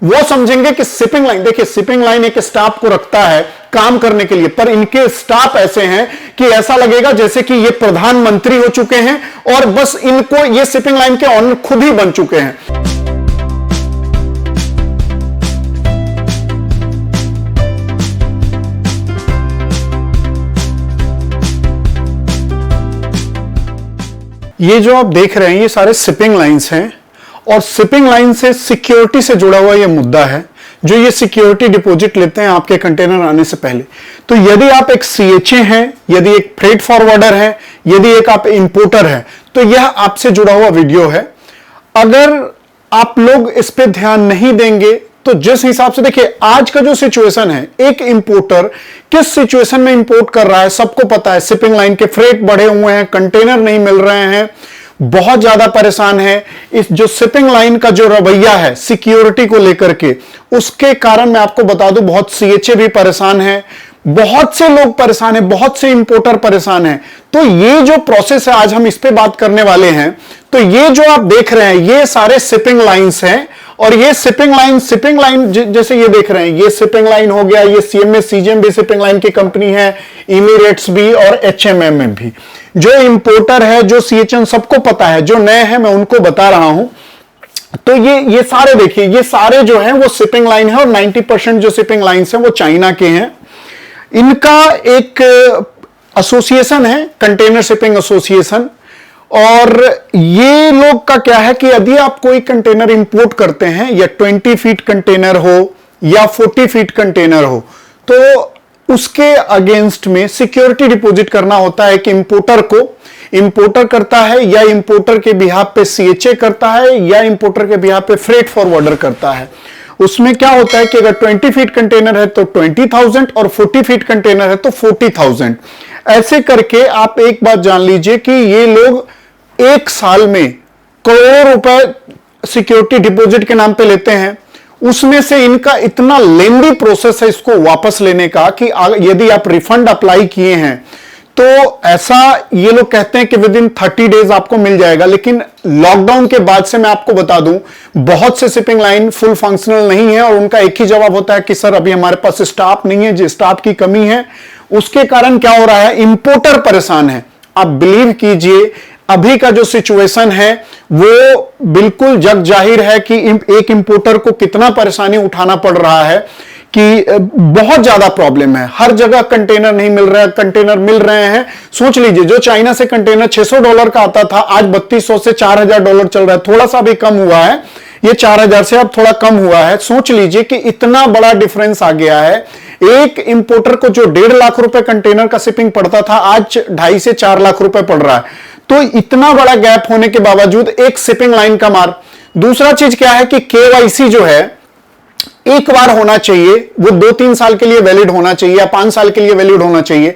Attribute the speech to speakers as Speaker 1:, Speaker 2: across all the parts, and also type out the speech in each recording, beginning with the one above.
Speaker 1: वो समझेंगे कि शिपिंग लाइन, देखिए शिपिंग लाइन एक स्टाफ को रखता है काम करने के लिए, पर इनके स्टाफ ऐसे हैं कि ऐसा लगेगा जैसे कि ये प्रधानमंत्री हो चुके हैं और बस इनको ये शिपिंग लाइन के ऑनर खुद ही बन चुके हैं। ये जो आप देख रहे हैं ये सारे शिपिंग लाइंस हैं और शिपिंग लाइन से सिक्योरिटी से जुड़ा हुआ ये मुद्दा है, जो ये सिक्योरिटी डिपॉजिट लेते हैं आपके कंटेनर आने से पहले। तो यदि आप एक सीएचए हैं, यदि एक फ्रेट फॉरवर्डर है, यदि एक आप इंपोर्टर है, तो यह आपसे जुड़ा हुआ वीडियो है। अगर आप लोग इस पे ध्यान नहीं देंगे तो जिस हिसाब से देखिए आज का जो सिचुएशन है, एक इंपोर्टर किस सिचुएशन में इंपोर्ट कर रहा है सबको पता है। शिपिंग लाइन के फ्रेट बढ़े हुए हैं, कंटेनर नहीं मिल रहे हैं, बहुत ज्यादा परेशान है। इस जो शिपिंग लाइन का जो रवैया है सिक्योरिटी को लेकर के, उसके कारण मैं आपको बता दूं बहुत सीएचए भी परेशान है, बहुत से लोग परेशान हैं, बहुत से इंपोर्टर परेशान हैं। तो ये जो प्रोसेस है आज हम इस पे बात करने वाले हैं। तो ये जो आप देख रहे हैं ये सारे शिपिंग लाइंस हैं और ये शिपिंग लाइन जैसे ये देख रहे हैं, ये शिपिंग लाइन हो गया, ये सीएमएस सीजीएम भी शिपिंग लाइन की कंपनी है, इमिरेट्स भी और एचएमएम भी। जो इंपोर्टर है, जो सीएचएम, सबको पता है, जो नए हैं मैं उनको बता रहा हूं। तो ये सारे देखिए, ये सारे जो हैं वो शिपिंग लाइन है और 90% जो शिपिंग लाइंस हैं वो चाइना के हैं। इनका एक एसोसिएशन है, कंटेनर शिपिंग एसोसिएशन। और ये लोग का क्या है कि यदि आप कोई कंटेनर इंपोर्ट करते हैं, या 20 फीट कंटेनर हो या 40 फीट कंटेनर हो, तो उसके अगेंस्ट में सिक्योरिटी डिपॉजिट करना होता है कि इंपोर्टर करता है, या इंपोर्टर के बिहाफ पे सीएचए करता है, या इंपोर्टर के बिहाफ पे फ्रेट फॉरवर्डर करता है। उसमें क्या होता है कि अगर 20 फीट कंटेनर है तो 20,000 और 40 फीट कंटेनर है तो 40,000। ऐसे करके आप एक बात जान लीजिए कि ये लोग एक साल में करोड़ों रुपए सिक्योरिटी डिपॉजिट के नाम पे लेते हैं। उसमें से इनका इतना लेंदी प्रोसेस है इसको वापस लेने का कि यदि आप रिफंड अप्लाई किए हैं तो ऐसा ये लोग कहते हैं कि विद इन 30 डेज आपको मिल जाएगा। लेकिन लॉकडाउन के बाद से मैं आपको बता दूं बहुत से शिपिंग लाइन फुल फंक्शनल नहीं है और उनका एक ही जवाब होता है कि सर अभी हमारे पास स्टाफ नहीं है, स्टाफ की कमी है। उसके कारण क्या हो रहा है, इंपोर्टर परेशान है। आप बिलीव कीजिए अभी का जो सिचुएशन है वो बिल्कुल जग जाहिर है कि एक इंपोर्टर को कितना परेशानी उठाना पड़ रहा है, कि बहुत ज्यादा प्रॉब्लम है। हर जगह कंटेनर नहीं मिल रहा है, कंटेनर मिल रहे हैं। सोच लीजिए जो चाइना से कंटेनर $600 का आता था आज $3200 से $4000 चल रहा है, थोड़ा सा भी कम हुआ है, ये 4000 से अब थोड़ा कम हुआ है। सोच लीजिए कि इतना बड़ा डिफरेंस आ गया है। एक इंपोर्टर को जो 1.5 लाख रुपए कंटेनर का शिपिंग पड़ता था आज 2.5 से 4 लाख रुपए पड़ रहा है। तो इतना बड़ा गैप होने के बावजूद एक शिपिंग लाइन का मार। दूसरा चीज क्या है कि केवाईसी जो है एक बार होना चाहिए, वो 2-3 साल के लिए वैलिड होना चाहिए या 5 साल के लिए वैलिड होना चाहिए।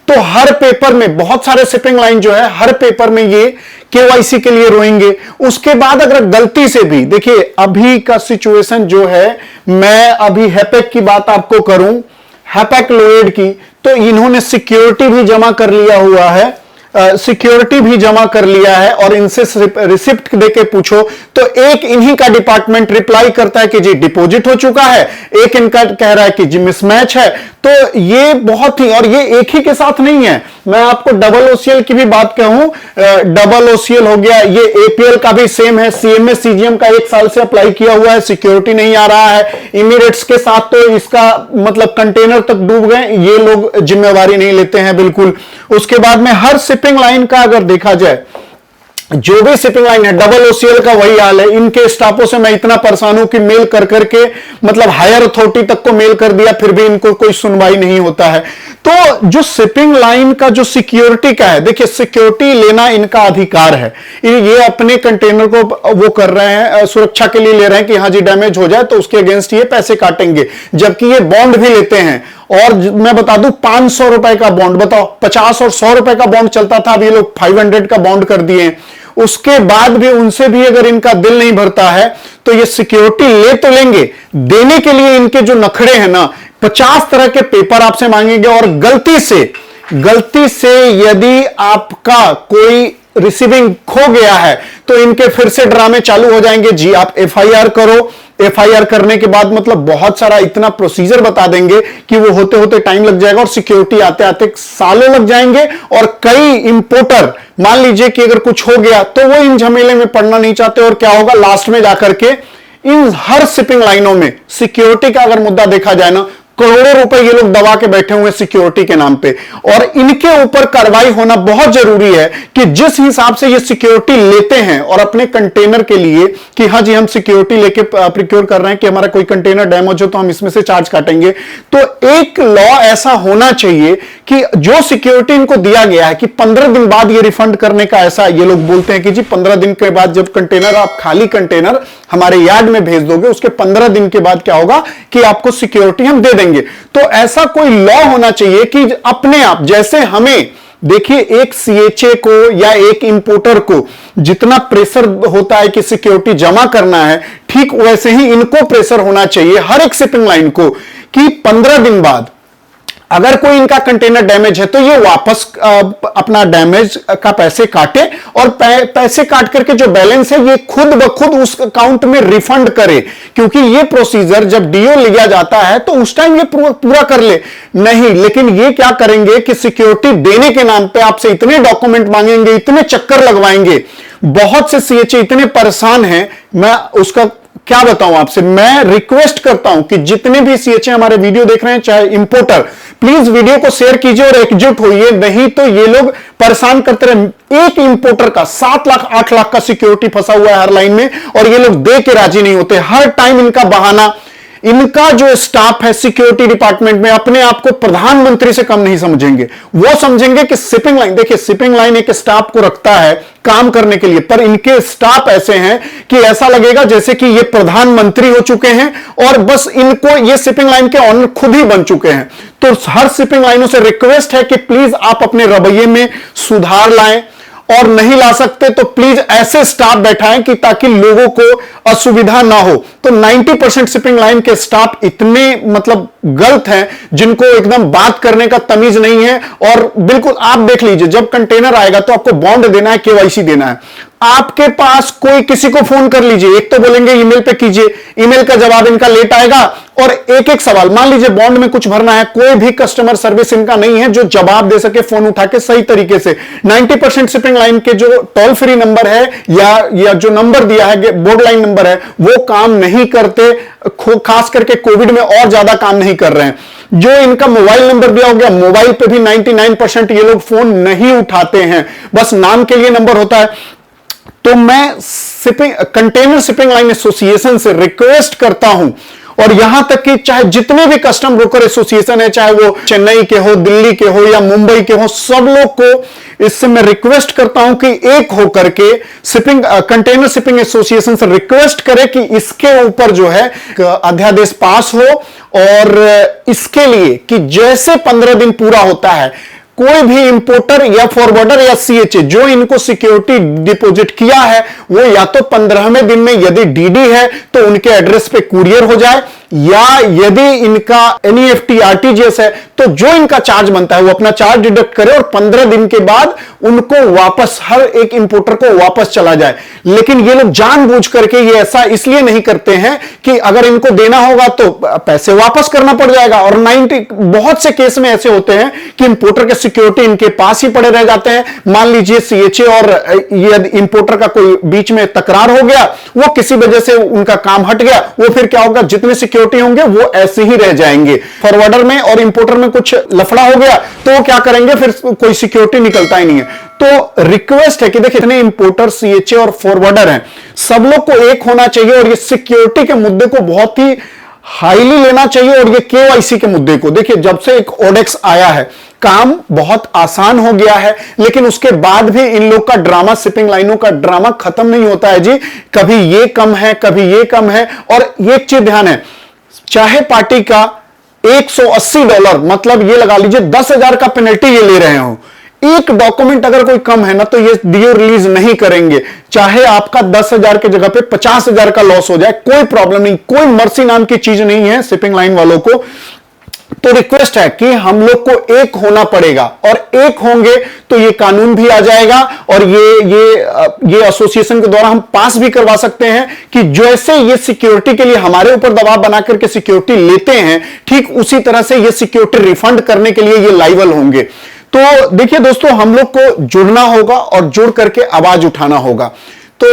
Speaker 1: तो हर पेपर में बहुत सारे शिपिंग लाइन जो है हर पेपर में ये केवाईसी के लिए रोएंगे। उसके बाद अगर गलती से भी, देखिए अभी का सिचुएशन जो है, मैं अभी हैपेक की बात आपको करूं, हैपेक लोएड की, तो इन्होंने सिक्योरिटी भी जमा कर लिया हुआ है, सिक्योरिटी भी जमा कर लिया है। और इनसे रिसिप्ट देके पूछो तो एक इन्हीं का डिपार्टमेंट रिप्लाई करता है कि जी डिपॉजिट हो चुका है, एक इनका कह रहा है कि जी मिसमैच है। तो ये बहुत ही, और ये एक ही के साथ नहीं है, मैं आपको डबल ओसीएल की भी बात कहूं, डबल ओसीएल हो गया, ये एपीएल का भी सेम है, सीएमएस सीजीएम का 1 साल से अप्लाई किया हुआ है, सिक्योरिटी नहीं आ रहा है। इमिरेट्स के साथ तो इसका मतलब कंटेनर तक डूब गए, ये लोग जिम्मेवारी नहीं लेते हैं बिल्कुल। उसके बाद में हर शिपिंग लाइन का अगर देखा जाए, जो भी शिपिंग लाइन है, डबल ओसीएल का वही हाल है। इनके स्टाफों से मैं इतना परेशान हूं कि मेल कर करके मतलब हायर अथॉरिटी तक को मेल कर दिया, फिर भी इनको कोई सुनवाई नहीं होता है। तो जो शिपिंग लाइन का जो सिक्योरिटी का है, देखिए सिक्योरिटी लेना इनका अधिकार है। ये अपने कंटेनर को वो कर रहे हैं, सुरक्षा के लिए ले रहे हैं कि हाँ जी डैमेज हो जाए तो उसके अगेंस्ट ये पैसे काटेंगे, जबकि ये बॉन्ड भी लेते हैं। और मैं बता दूं 500 रुपए का बॉन्ड, बताओ 50 और 100 रुपए का बॉन्ड चलता था, अब ये लोग 500 का बॉन्ड कर दिए। उसके बाद भी उनसे भी अगर इनका दिल नहीं भरता है तो ये सिक्योरिटी ले तो लेंगे, देने के लिए इनके जो नखरे हैं ना, 50 तरह के पेपर आपसे मांगेंगे। और गलती से यदि आपका कोई रिसीविंग खो गया है तो इनके फिर से ड्रामे चालू हो जाएंगे। जी आप एफआईआर करो, एफआईआर करने के बाद मतलब बहुत सारा इतना प्रोसीजर बता देंगे कि वो होते होते टाइम लग जाएगा और सिक्योरिटी आते आते सालों लग जाएंगे। और कई इंपोर्टर मान लीजिए कि अगर कुछ हो गया तो वो इन झमेले में पड़ना नहीं चाहते और क्या होगा लास्ट में जाकर के इन हर शिपिंग लाइनों में सिक्योरिटी का अगर मुद्दा देखा जाए ना, करोड़ों रुपए ये लोग दबा के बैठे हुए सिक्योरिटी के नाम पे। और इनके ऊपर कार्रवाई होना बहुत जरूरी है कि जिस हिसाब से ये सिक्योरिटी लेते हैं और अपने कंटेनर के लिए कि हाँ जी हम सिक्योरिटी लेके प्रिक्योर कर रहे हैं कि हमारा कोई कंटेनर डैमेज हो तो हम इसमें से चार्ज काटेंगे। तो एक लॉ ऐसा होना चाहिए कि जो सिक्योरिटी इनको दिया गया है कि 15 दिन बाद ये रिफंड करने का, ऐसा ये लोग बोलते हैं कि जी 15 दिन के बाद जब कंटेनर, आप खाली कंटेनर हमारे यार्ड में भेज दोगे उसके 15 दिन के बाद क्या होगा कि आपको सिक्योरिटी हम दे देंगे। तो ऐसा कोई लॉ होना चाहिए कि अपने आप, जैसे हमें देखिए एक सीएचए को या एक इंपोर्टर को जितना प्रेशर होता है कि सिक्योरिटी जमा करना है, ठीक वैसे ही इनको प्रेशर होना चाहिए हर एक शिपिंग लाइन को कि 15 दिन बाद अगर कोई इनका कंटेनर डैमेज है तो ये वापस अपना डैमेज का पैसे काटे और पैसे काट करके जो बैलेंस है ये खुद ब खुद उस अकाउंट में रिफंड करे। क्योंकि ये प्रोसीजर जब डीओ लिया जाता है तो उस टाइम ये पूरा कर ले नहीं, लेकिन ये क्या करेंगे कि सिक्योरिटी देने के नाम पे आपसे इतने डॉक्यूमेंट मांगेंगे, इतने चक्कर लगवाएंगे। बहुत से सीएचए इतने परेशान हैं, मैं उसका क्या बताऊं आपसे। मैं रिक्वेस्ट करता हूं कि जितने भी सीएचए हमारे वीडियो देख रहे हैं, चाहे इंपोर्टर, प्लीज वीडियो को शेयर कीजिए और एकजुट होइए, नहीं तो ये लोग परेशान करते रहे। एक इंपोर्टर का 7 लाख 8 लाख का सिक्योरिटी फंसा हुआ है हर लाइन में और ये लोग दे के राजी नहीं होते। हर टाइम इनका बहाना, इनका जो स्टाफ है सिक्योरिटी डिपार्टमेंट में अपने आप को प्रधानमंत्री से कम नहीं समझेंगे। वो समझेंगे कि शिपिंग लाइन, देखिए शिपिंग लाइन एक स्टाफ को रखता है काम करने के लिए, पर इनके स्टाफ ऐसे हैं कि ऐसा लगेगा जैसे कि ये प्रधानमंत्री हो चुके हैं और बस इनको ये शिपिंग लाइन के ऑनर खुद ही बन चुके हैं। तो हर शिपिंग लाइनों से रिक्वेस्ट है कि प्लीज आप अपने रवैये में सुधार लाएं और नहीं ला सकते तो प्लीज ऐसे स्टाफ बैठाएं कि ताकि लोगों को असुविधा ना हो। तो 90% शिपिंग लाइन के स्टाफ इतने मतलब गलत हैं जिनको एकदम बात करने का तमीज नहीं है। और बिल्कुल आप देख लीजिए, जब कंटेनर आएगा तो आपको बॉन्ड देना है, केवाईसी देना है। आपके पास कोई किसी को फोन कर लीजिए, एक तो बोलेंगे ईमेल पे कीजिए, ईमेल का जवाब इनका लेट आएगा और एक एक सवाल, मान लीजिए बॉन्ड में कुछ भरना है, कोई भी कस्टमर सर्विस इनका नहीं है जो जवाब दे सके फोन उठा के सही तरीके से। 90% शिपिंग लाइन के जो टोल फ्री नंबर है या जो नंबर दिया है बोर्ड लाइन नंबर है वो काम नहीं करते, खास करके कोविड में और ज्यादा काम नहीं कर रहे हैं। जो इनका मोबाइल नंबर दिया हो गया, मोबाइल पे भी 99% ये लोग फोन नहीं उठाते हैं, बस नाम के लिए नंबर होता है। तो मैं कंटेनर शिपिंग लाइन एसोसिएशन से रिक्वेस्ट करता हूं और यहां तक कि चाहे जितने भी कस्टम ब्रोकर एसोसिएशन है, चाहे वो चेन्नई के हो, दिल्ली के हो या मुंबई के हो, सब लोग को इससे मैं रिक्वेस्ट करता हूं कि एक होकर के कंटेनर शिपिंग एसोसिएशन से रिक्वेस्ट करें कि इसके ऊपर जो है अध्यादेश पास हो और इसके लिए कि जैसे 15 दिन पूरा होता है कोई भी इंपोर्टर या फॉरवर्डर या सीएचए जो इनको सिक्योरिटी डिपॉजिट किया है वो या तो 15वें दिन में यदि डीडी है तो उनके एड्रेस पे कुरियर हो जाए, या यदि इनका एनईएफटी आरटीजीएस है तो जो इनका चार्ज बनता है वो अपना चार्ज डिडक्ट करे और 15 दिन के बाद उनको वापस, हर एक इंपोर्टर को वापस चला जाए। लेकिन ये लोग जानबूझ करके ये ऐसा इसलिए नहीं करते हैं कि अगर इनको देना होगा तो पैसे वापस करना पड़ जाएगा। और 90 बहुत से केस में ऐसे होते हैं कि इंपोर्टर के सिक्योरिटी इनके पास ही पड़े रह जाते हैं। मान लीजिए सीएचए और यदि इंपोर्टर का कोई बीच में तकरार हो गया, वो किसी वजह से उनका काम हट गया, वो फिर क्या होगा, जितने सिक्योरिटी होंगे वो ऐसे ही रह जाएंगे। फॉरवर्डर में और इंपोर्टर में कुछ लफड़ा हो गया तो वो क्या करेंगे, फिर कोई सिक्योरिटी निकलता ही नहीं है। तो रिक्वेस्ट है कि देखिए इतने इंपोर्टर, सीएचए और फॉरवर्डर हैं, सब लोग को एक होना चाहिए और ये सिक्योरिटी के मुद्दे को बहुत ही हाईली लेना चाहिए। और ये केवाईसी के मुद्दे को देखिए, जब से एक ओडेक्स आया है काम बहुत आसान हो गया है, लेकिन उसके बाद भी इन लोग का ड्रामा, शिपिंग लाइनों का ड्रामा खत्म नहीं होता है जी। कभी ये कम है, कभी ये कम है। और एक चीज ध्यान है, चाहे पार्टी का $180 मतलब ये लगा लीजिए 10,000 का पेनल्टी ये ले रहे हो, एक डॉक्यूमेंट अगर कोई कम है ना तो ये डीओ रिलीज नहीं करेंगे। चाहे आपका 10,000 की जगह पे 50,000 का लॉस हो जाए, कोई प्रॉब्लम नहीं, कोई मर्सी नाम की चीज नहीं है शिपिंग लाइन वालों को। तो रिक्वेस्ट है कि हम लोग को एक होना पड़ेगा, और एक होंगे तो ये कानून भी आ जाएगा और ये एसोसिएशन के द्वारा हम पास भी करवा सकते हैं कि जैसे ये सिक्योरिटी के लिए हमारे ऊपर दबाव बना करके सिक्योरिटी लेते हैं, ठीक उसी तरह से ये सिक्योरिटी रिफंड करने के लिए ये लायबल होंगे। तो देखिए दोस्तों, हम लोग को जुड़ना होगा और जुड़ करके आवाज उठाना होगा। तो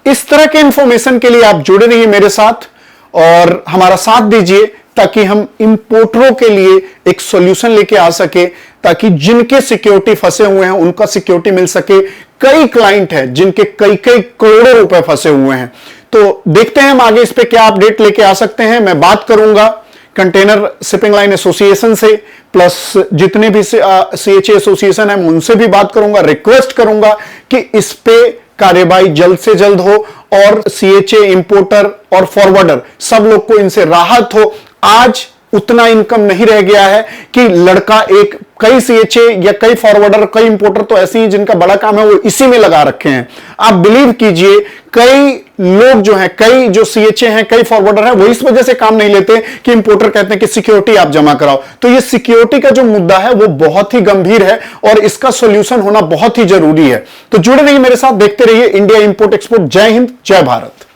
Speaker 1: इस तरह के इंफॉर्मेशन के लिए आप जुड़े रहिए मेरे साथ और हमारा साथ दीजिए, ताकि हम इंपोर्टरों के लिए एक सॉल्यूशन लेके आ सके, ताकि जिनके सिक्योरिटी फंसे हुए हैं उनका सिक्योरिटी मिल सके। कई क्लाइंट हैं जिनके कई कई करोड़ों रुपए फंसे हुए हैं। तो देखते हैं हम आगे इस पे क्या अपडेट लेके आ सकते हैं। मैं बात करूंगा कंटेनर शिपिंग लाइन एसोसिएशन से, प्लस जितने भी सीएचए एसोसिएशन है उनसे भी बात करूंगा, रिक्वेस्ट करूंगा कि इस पे कार्यवाही जल्द से जल्द हो और सीएचए, इंपोर्टर और फॉरवर्डर सब लोग को इनसे राहत हो। आज उतना इनकम नहीं रह गया है कि लड़का एक, कई सीएचए या कई फॉरवर्डर, कई इंपोर्टर तो ऐसे ही जिनका बड़ा काम है वो इसी में लगा रखे हैं। आप बिलीव कीजिए, कई लोग जो हैं, कई जो सीएचए हैं, कई फॉरवर्डर हैं, वो इस वजह से काम नहीं लेते कि इंपोर्टर कहते हैं कि सिक्योरिटी आप जमा कराओ। तो ये सिक्योरिटी का जो मुद्दा है वो बहुत ही गंभीर है और इसका सोल्यूशन होना बहुत ही जरूरी है। तो जुड़े रहिए मेरे साथ, देखते रहिए इंडिया इंपोर्ट एक्सपोर्ट। जय हिंद, जय भारत।